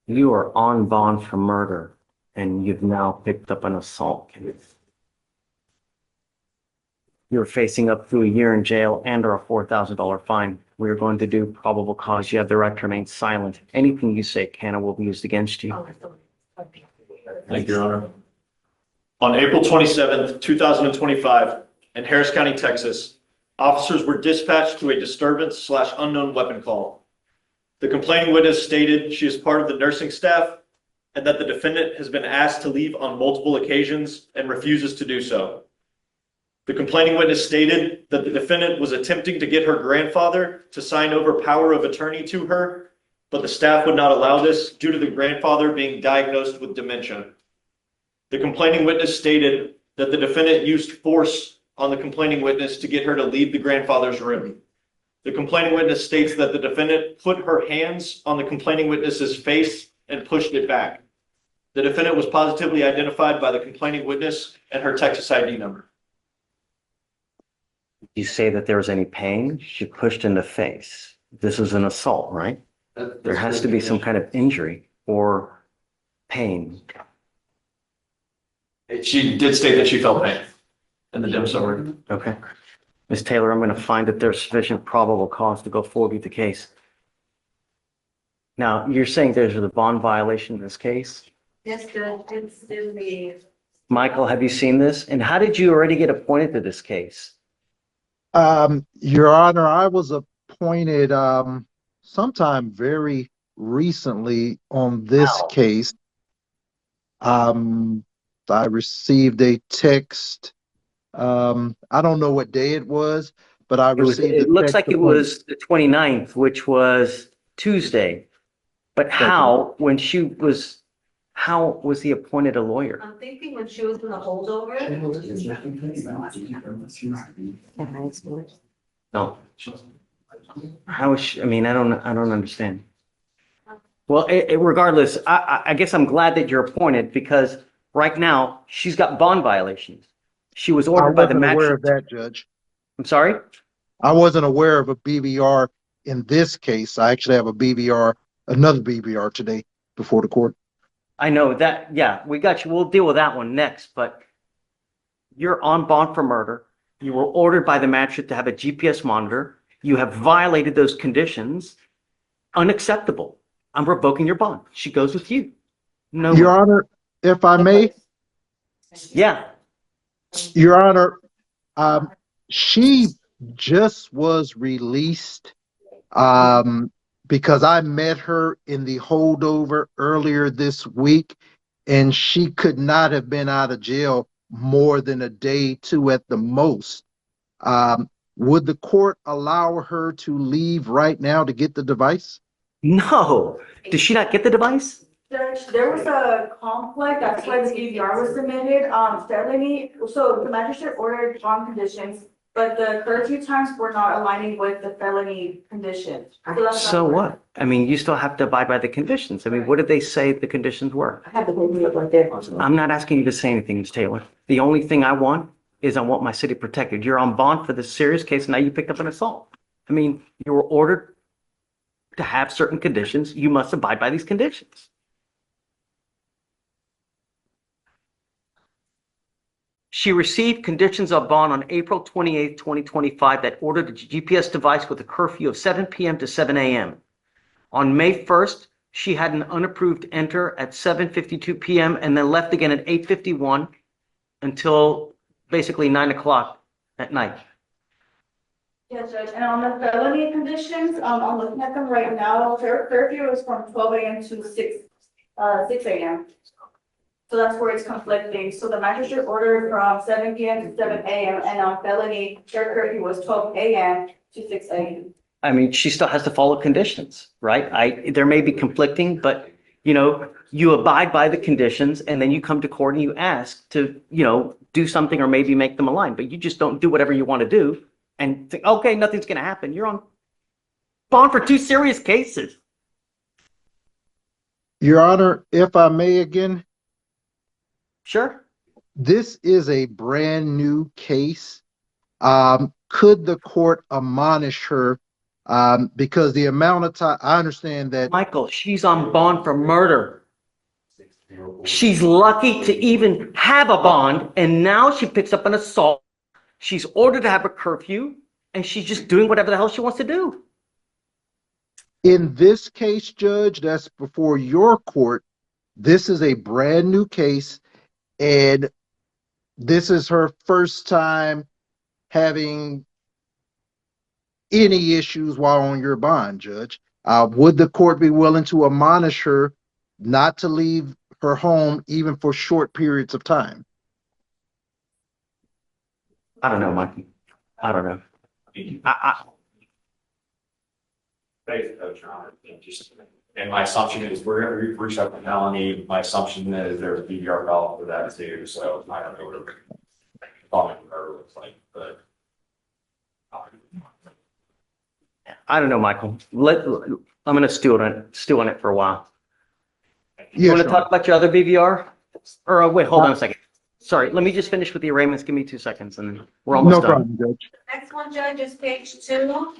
You are on bond for murder, and you've now picked up an assault case. You're facing up to a year in jail and or a $4,000 fine. We are going to do probable cause. You have the right to remain silent. Anything you say can and will be used against you. Thank you, Your Honor. On April 27th, 2025, in Harris County, Texas, officers were dispatched to a disturbance/unknown weapon call. The complaining witness stated she is part of the nursing staff and that the defendant has been asked to leave on multiple occasions and refuses to do so. The complaining witness stated that the defendant was attempting to get her grandfather to sign over power of attorney to her, but the staff would not allow this due to the grandfather being diagnosed with dementia. The complaining witness stated that the defendant used force on the complaining witness to get her to leave the grandfather's room. The complaining witness states that the defendant put her hands on the complaining witness's face and pushed it back. The defendant was positively identified by the complaining witness and her Texas ID number. You say that there was any pain? She pushed in the face. This is an assault, right? There has to be some kind of injury or pain. She did state that she felt pain in the dim summary. Okay. Ms. Taylor, I'm going to find that there's sufficient probable cause to go forward with the case. Now, you're saying there's a bond violation in this case? Yes, Judge, it's in the. Michael, have you seen this? And how did you already get appointed to this case? Your Honor, I was appointed sometime very recently on this How? case. I received a text. I don't know what day it was, but I received It a looks text like it upon- was the 29th, which was Tuesday. But how was he appointed a lawyer? I'm thinking when she was in the holdover. No. How is she, I mean, I don't understand. Well, regardless, I guess I'm glad that you're appointed because right now she's got bond violations. She was I ordered by the wasn't aware of magistrate. that, Judge. I'm sorry? I wasn't aware of a BVR in this case. I actually have another BVR today before the court. I know that, yeah, we got you. We'll deal with that one next, but you're on bond for murder. You were ordered by the magistrate to have a GPS monitor. You have violated those conditions. Unacceptable. I'm revoking your bond. She goes with you. No. Your Honor, if I may, Yeah. Your Honor, she just was released because I met her in the holdover earlier this week, and she could not have been out of jail more than a day, two at the most. Would the court allow her to leave right now to get the device? No. Did she not get the device? Judge, there was a conflict, that's why the DVR was submitted, felony, so the magistrate ordered bond conditions, but the curfew times were not aligning with the felony conditions. that's So not- what? I mean, you still have to abide by the conditions. I mean, what did they say the conditions were? I have the paperwork right there. I'm not asking you to say anything, Ms. Taylor. The only thing I want is I want my city protected. You're on bond for this serious case, and now you picked up an assault. I mean, you were ordered to have certain conditions. You must abide by these conditions. She received conditions of bond on April 28th, 2025 that ordered a GPS device with a curfew of 7 p.m. to 7 a.m. On May 1st, she had an unapproved enter at 7:52 p.m. and then left again at 8:51 until basically 9 o'clock at night. Yes, Judge, and on the felony conditions, I'm looking at them right now, curfew is from 12 a.m. to 6 a.m. So that's where it's conflicting. So the magistrate ordered from 7 p.m. to 7 a.m. and on felony, their curfew was 12 a.m. to 6 a.m. I mean, she still has to follow conditions, right? There may be conflicting, but you abide by the conditions and then you come to court and you ask to, do something or maybe make them align, but you just don't do whatever you want to do and think, okay, nothing's going to happen. You're on bond for 2 serious cases. Your Honor, if I may again, Sure. this is a brand new case. Could the court admonish her Because the amount of time, I understand that Michael, she's on bond for murder. She's lucky to even have a bond, and now she picks up an assault. She's ordered to have a curfew, and she's just doing whatever the hell she wants to do. in this case, Judge, that's before your court. This is a brand new case, and this is her first time having any issues while on your bond, Judge. Would the court be willing to admonish her not to leave her home even for short periods of time? I don't know, Mikey. I don't know. Thank you, Your Honor. And my assumption is we're going to reach out to Melanie. My assumption is there's a DVR valve for that too. So I don't know what her comment with her looks like, but. I don't know, Michael. I'm gonna stew on it for a while. You Yeah, want to sure. talk about your other BVR? Or wait, hold on a second. Sorry, let me just finish with the arraignments. Give me 2 seconds, and then we're almost No done. problem, Judge. Next one, Judge, is page 2.